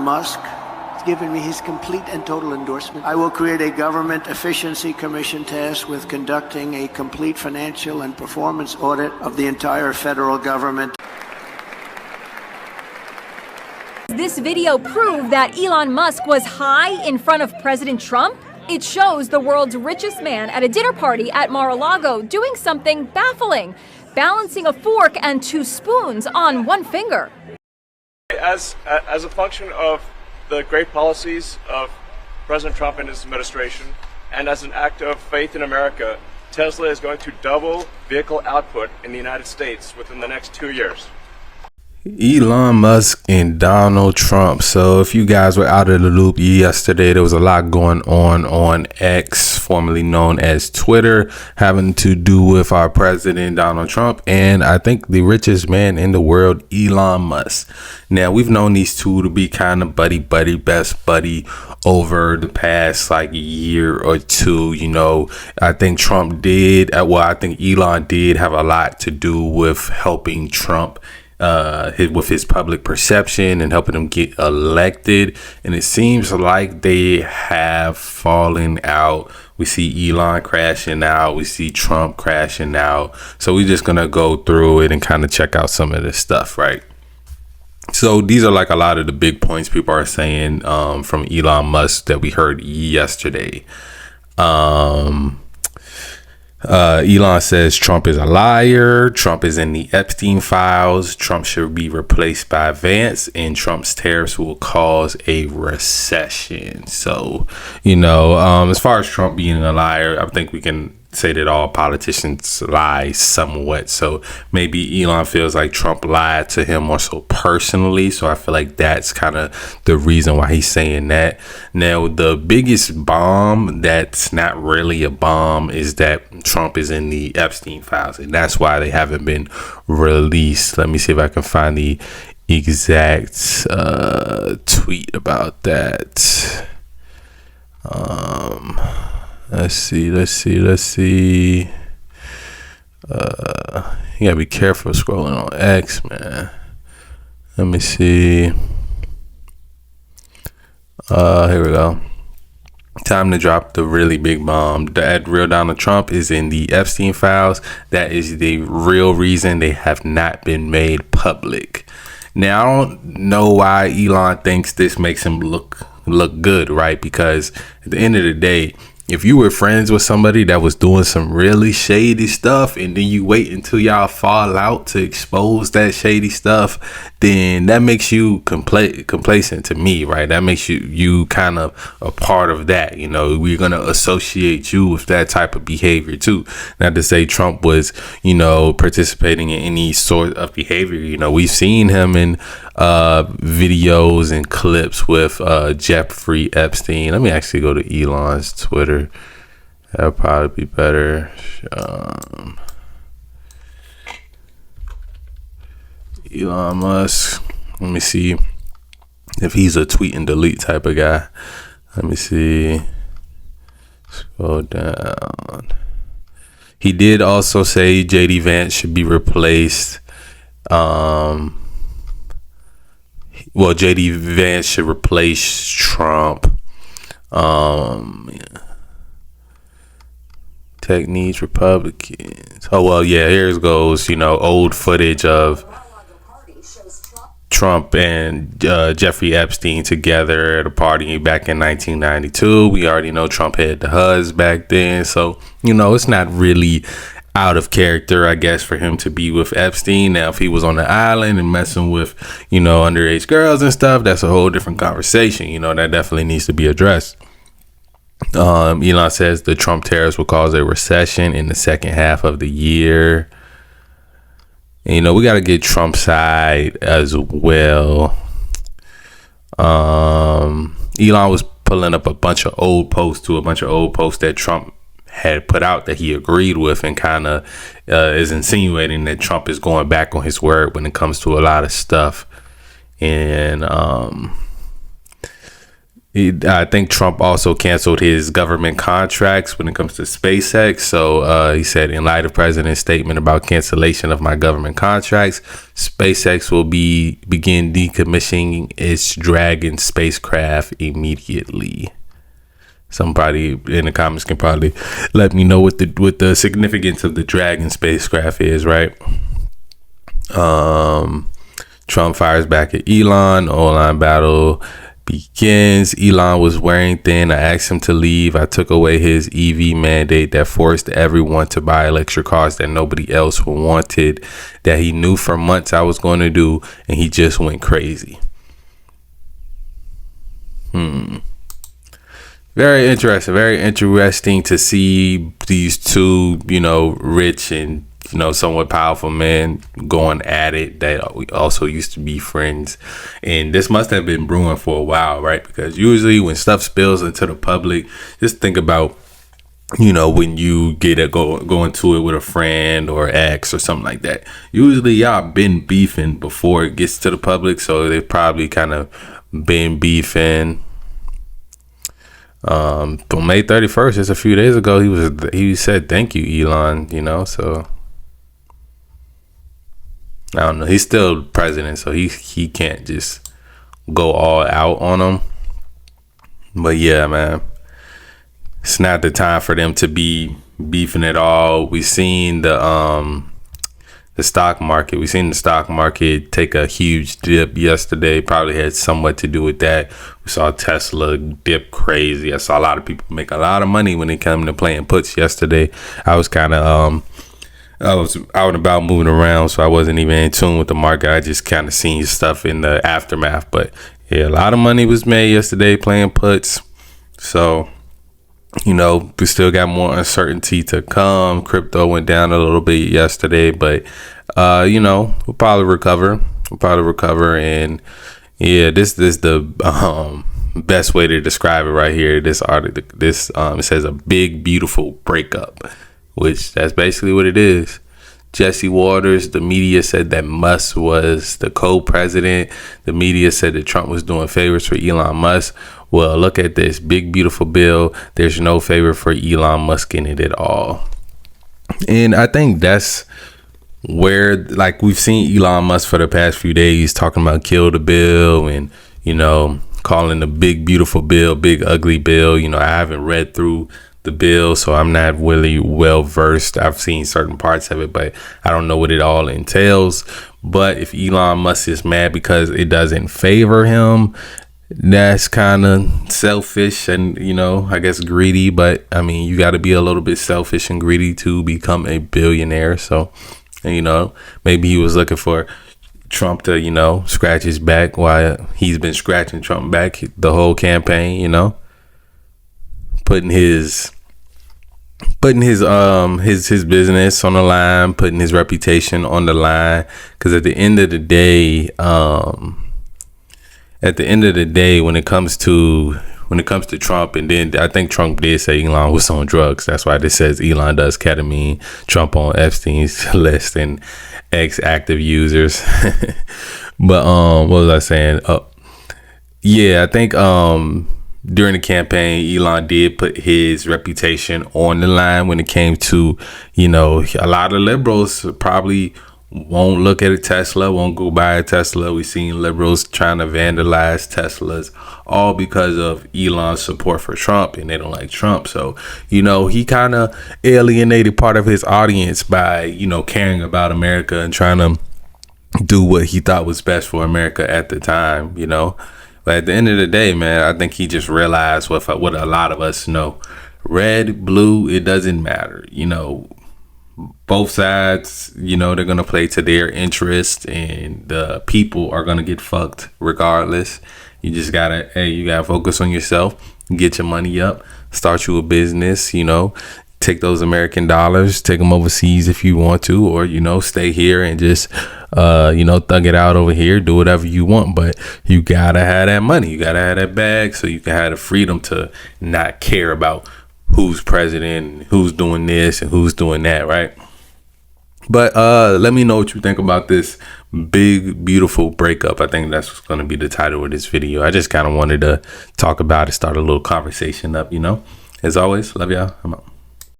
Musk has given me his complete and total endorsement. I will create a government efficiency commission tasked with conducting a complete financial and performance audit of the entire federal government. This video proved that Elon Musk was high in front of President Trump. It shows the world's richest man at a dinner party at Mar-a-Lago doing something baffling, balancing a fork and 2 spoons on one finger. As a function of the great policies of President Trump and his administration, and as an act of faith in America, Tesla is going to double vehicle output in the United States within the next 2 years. Elon Musk and Donald Trump. So if you guys were out of the loop yesterday, there was a lot going on X, formerly known as Twitter, having to do with our president Donald Trump and I think the richest man in the world, Elon Musk. Now, we've known these two to be kind of buddy, best buddy over the past like year or two. You know, I think Trump did, I think Elon did have a lot to do with helping Trump with his public perception and helping him get elected, and it seems like they have fallen out. We see Elon crashing out, we see Trump crashing out, so we're just gonna go through it and kind of check out some of this stuff, right? So these are like a lot of the big points people are saying from Elon Musk that we heard yesterday. Elon says Trump is a liar. Trump is in the Epstein files. Trump should be replaced by Vance, and Trump's tariffs will cause a recession. So, you know, as far as Trump being a liar, I think we can say that all politicians lie somewhat. So maybe Elon feels like Trump lied to him more so personally. So I feel like that's kind of the reason why he's saying that. Now, the biggest bomb that's not really a bomb is that Trump is in the Epstein files, and that's why they haven't been released. Let me see if I can find the exact tweet about that. Let's see. You gotta be careful scrolling on X, man. Let me see. Here we go. Time to drop the really big bomb. That real Donald Trump is in the Epstein files. That is the real reason they have not been made public. Now, I don't know why Elon thinks this makes him look good, right? Because at the end of the day, if you were friends with somebody that was doing some really shady stuff and then you wait until y'all fall out to expose that shady stuff, then that makes you complacent to me, right? That makes you kind of a part of that. You know, we're going to associate you with that type of behavior too. Not to say Trump was, you know, participating in any sort of behavior. You know, we've seen him in videos and clips with Jeffrey Epstein. Let me actually go to Elon's Twitter. That'll probably be better. Elon Musk. Let me see if he's a tweet and delete type of guy. Let me see. Scroll down. He did also say JD Vance should be replaced. Well, JD Vance should replace Trump. Tech needs Republicans. Oh, well, yeah, here goes, you know, old footage of Trump and Jeffrey Epstein together at a party back in 1992. We already know Trump had the huzz back then. So, you know, it's not really out of character, I guess, for him to be with Epstein. Now, if he was on the island and messing with, you know, underage girls and stuff, that's a whole different conversation. You know, that definitely needs to be addressed. Elon says the Trump tariffs will cause a recession in the second half of the year. And, you know, we got to get Trump's side as well. Elon was pulling up a bunch of old posts that Trump had put out that he agreed with, and kind of is insinuating that Trump is going back on his word when it comes to a lot of stuff. And I think Trump also canceled his government contracts when it comes to SpaceX. So he said, in light of President's statement about cancellation of my government contracts, SpaceX will begin decommissioning its Dragon spacecraft immediately. Somebody in the comments can probably let me know what the significance of the Dragon spacecraft is, right? Trump fires back at Elon. Online battle begins. Elon was wearing thin. I asked him to leave. I took away his EV mandate that forced everyone to buy electric cars that nobody else wanted, that he knew for months I was going to do, and he just went crazy. Very interesting to see these two, rich and somewhat powerful men going at it that we also used to be friends. And this must have been brewing for a while, right? Because usually when stuff spills into the public, just think about, when you go into it with a friend or ex or something like that. Usually y'all been beefing before it gets to the public, so they've probably kind of been beefing. On May 31st, just a few days ago, he said thank you, Elon, so I don't know. He's still president, so he can't just go all out on him. But yeah, man, it's not the time for them to be beefing at all. We seen the stock market. We seen the stock market take a huge dip yesterday. Probably had somewhat to do with that. We saw Tesla dip crazy. I saw a lot of people make a lot of money when it came to playing puts yesterday. I was kind of I was out and about moving around, so I wasn't even in tune with the market. I just kind of seen stuff in the aftermath. But yeah, a lot of money was made yesterday playing puts. So, we still got more uncertainty to come. Crypto went down a little bit yesterday, but we'll probably recover. And yeah, this is the best way to describe it right here. This article, it says a big beautiful breakup, which that's basically what it is. Jesse Waters, the media said that Musk was the co-president. The media said that Trump was doing favors for Elon Musk. Well, look at this big, beautiful bill. There's no favor for Elon Musk in it at all. And I think that's where, like, we've seen Elon Musk for the past few days talking about kill the bill and, calling the big, beautiful bill, big, ugly bill. I haven't read through the bill, so I'm not really well versed. I've seen certain parts of it, but I don't know what it all entails. But if Elon Musk is mad because it doesn't favor him, that's kind of selfish and, I guess greedy. But I mean, you got to be a little bit selfish and greedy to become a billionaire. So, maybe he was looking for Trump to, scratch his back while he's been scratching Trump back the whole campaign, putting his business on the line, putting his reputation on the line. Because at the end of the day, when it comes to Trump, and then I think Trump did say Elon was on drugs. That's why this says Elon does ketamine. Trump on Epstein's list and ex-active users. But what was I saying? Yeah, I think during the campaign, Elon did put his reputation on the line when it came to, a lot of liberals probably won't look at a Tesla, won't go buy a Tesla. We've seen liberals trying to vandalize Teslas, all because of Elon's support for Trump, and they don't like Trump. So, he kind of alienated part of his audience by, caring about America and trying to do what he thought was best for America at the time, But at the end of the day, man, I think he just realized what a lot of us know. Red, blue, it doesn't matter. Both sides, they're going to play to their interest, and the people are going to get fucked regardless. You just got to focus on yourself, get your money up, start you a business, take those American dollars, take them overseas if you want to, or, stay here and just, thug it out over here, do whatever you want. But you got to have that money. You got to have that bag so you can have the freedom to not care about who's president, who's doing this and who's doing that, right? But let me know what you think about this big, beautiful breakup. I think that's going to be the title of this video. I just kind of wanted to talk about it, start a little conversation up, you know. As always, love y'all. I'm out.